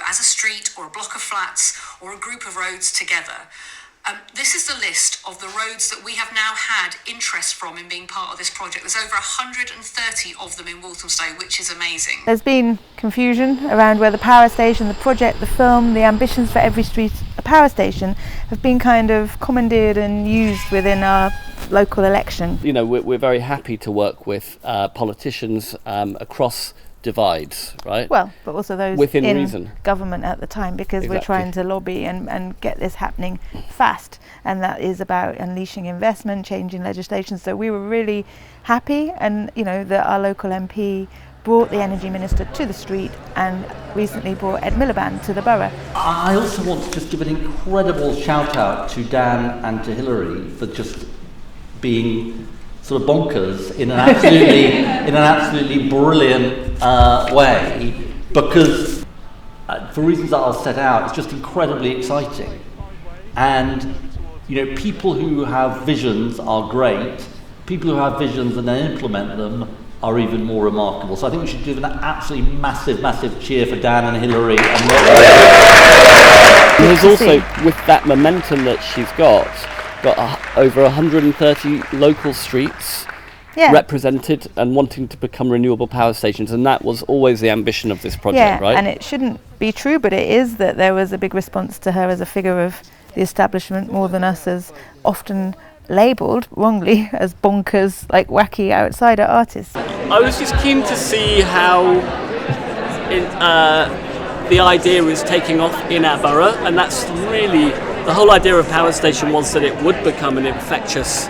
as a street or a block of flats or a group of roads together. This is the list of the roads that we have now had interest from in being part of this project. There's over 130 of them in Walthamstow, which is amazing. There's been confusion around where the power station, the project, the film, the ambitions for every street, a power station, have been kind of commandeered and used within our local election. You know, we're very happy to work with politicians across divides, right? Well, but also those within in reason. Government at the time, because Exactly. we're trying to lobby and get this happening fast, and that is about unleashing investment, changing legislation. So we were really happy, and you know, that our local MP brought the Energy Minister to the street and recently brought Ed Miliband to the borough. I also want to just give an incredible shout out to Dan and to Hilary for just being sort of bonkers in an absolutely brilliant way, because for reasons that I'll set out, it's just incredibly exciting. And you know, people who have visions are great. People who have visions and then implement them are even more remarkable. So I think we should give an absolutely massive cheer for Dan and Hilary. And there's also, with that momentum that she's got over 130 local streets represented and wanting to become renewable power stations, and that was always the ambition of this project, right? And it shouldn't be true, but it is, that there was a big response to her as a figure of the establishment, more than us as often labelled wrongly as bonkers, like wacky outsider artists. I was just keen to see how the idea is taking off in our borough, and that's really the whole idea of Power Station, was that it would become an infectious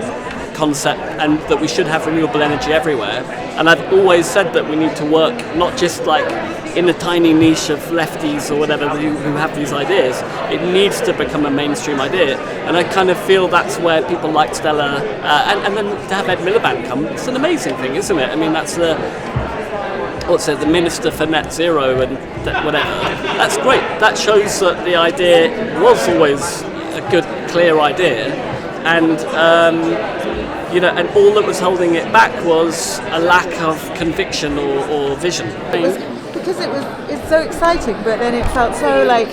concept and that we should have renewable energy everywhere. And I've always said that we need to work not just like in a tiny niche of lefties or whatever who have these ideas. It needs to become a mainstream idea, and I kind of feel that's where people like Stella and then to have Ed Miliband come, it's an amazing thing, isn't it? I mean, that's the Minister for Net Zero and whatever. That's great. That shows that the idea was always a good, clear idea, and you know, and all that was holding it back was a lack of conviction or vision. Because it's so exciting, but then it felt so like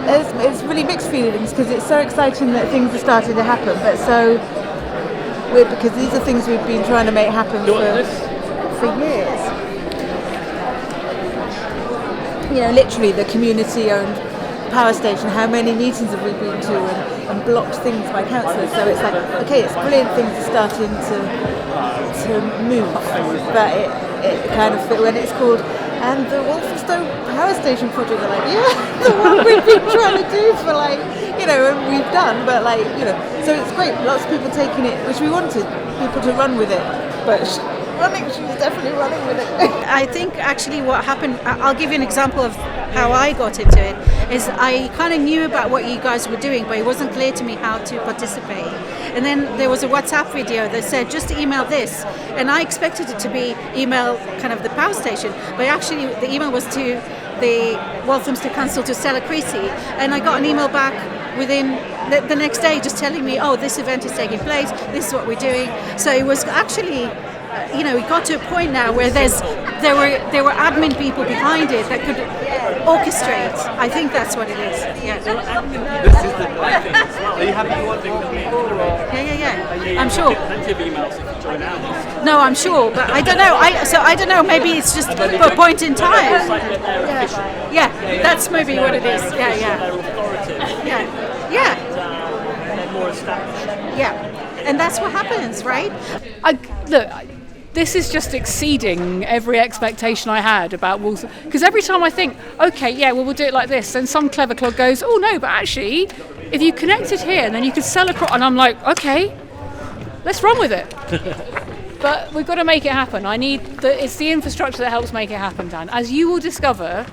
it's really mixed feelings, because it's so exciting that things are starting to happen, but so weird because these are things we've been trying to make happen for years. You know, literally the community-owned power station, how many meetings have we been to and blocked things by councillors? So it's like, okay, it's brilliant, things are starting to move, but it kind of fit when it's called, and the Walthamstow Power Station project, they're like, yeah, the one we've been trying to do for like, you know, and we've done, but like, you know, so it's great, lots of people taking it, which we wanted people to run with it, but she was definitely running with it. I think actually what happened, I'll give you an example of how I got into it, is I kind of knew about what you guys were doing, but it wasn't clear to me how to participate. And then there was a WhatsApp video that said, just email this. And I expected it to be email kind of the power station, but actually the email was to the Walthamstow Council, to Stella Creasy. And I got an email back within the next day just telling me, oh, this event is taking place, this is what we're doing. So it was actually, you know, it got to a point now where there were admin people behind it that could orchestrate. I think that's what it is. Yeah. This is the great thing as well. Are you happy you want to Yeah. I'm sure. Plenty of emails if you join our. No, I'm sure, but I don't know. I don't know. Maybe it's just a point in time. Yeah, that's maybe what it is. Yeah. They're authoritative. Yeah. They're more established. Yeah. And that's what happens, right? This is just exceeding every expectation I had about Walthamstow. Because every time I think, okay, yeah, well, we'll do it like this, then some clever clod goes, oh no, but actually, if you connect it here, then you could sell across. And I'm like, okay, let's run with it. But we've got to make it happen. It's the infrastructure that helps make it happen, Dan. As you will discover,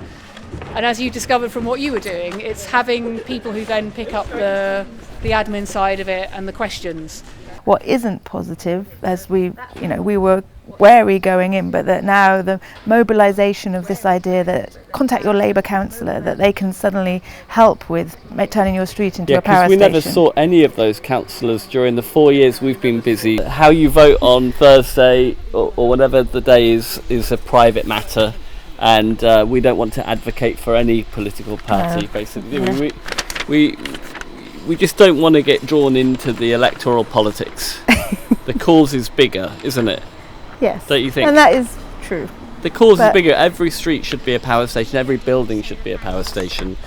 and as you discovered from what you were doing, it's having people who then pick up the admin side of it and the questions. What isn't positive, as we were wary going in, but that now the mobilisation of this idea that contact your Labour councillor, that they can suddenly help with turning your street into a power station. Yeah, because we never saw any of those councillors during the 4 years we've been busy. How you vote on Thursday or whatever the day is a private matter. and we don't want to advocate for any political party. Basically, we just don't want to get drawn into the electoral politics. The cause is bigger, isn't it? Yes. Don't you think? And that is true. The cause is bigger. Every street should be a power station. Every building should be a power station.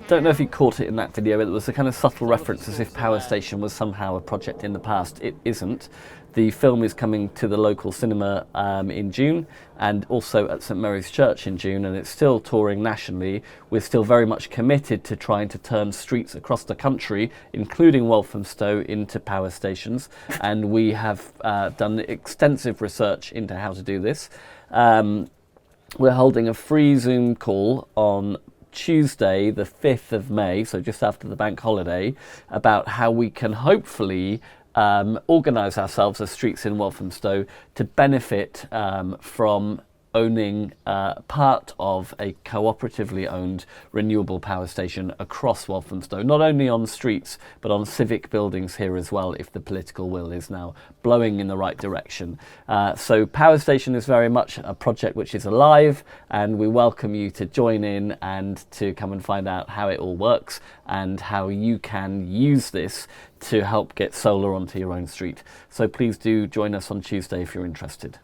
Don't know if you caught it in that video, but there was a kind of subtle reference as if power station was somehow a project in the past. It isn't. The film is coming to the local cinema in June, and also at St Mary's Church in June, and it's still touring nationally. We're still very much committed to trying to turn streets across the country, including Walthamstow, into power stations, and we have done extensive research into how to do this. We're holding a free Zoom call on Tuesday the 5th of May, so just after the bank holiday, about how we can hopefully organise ourselves as streets in Walthamstow to benefit from owning part of a cooperatively owned renewable power station across Walthamstow, not only on streets but on civic buildings here as well, if the political will is now blowing in the right direction. So Power Station is very much a project which is alive, and we welcome you to join in and to come and find out how it all works and how you can use this to help get solar onto your own street. So please do join us on Tuesday if you're interested.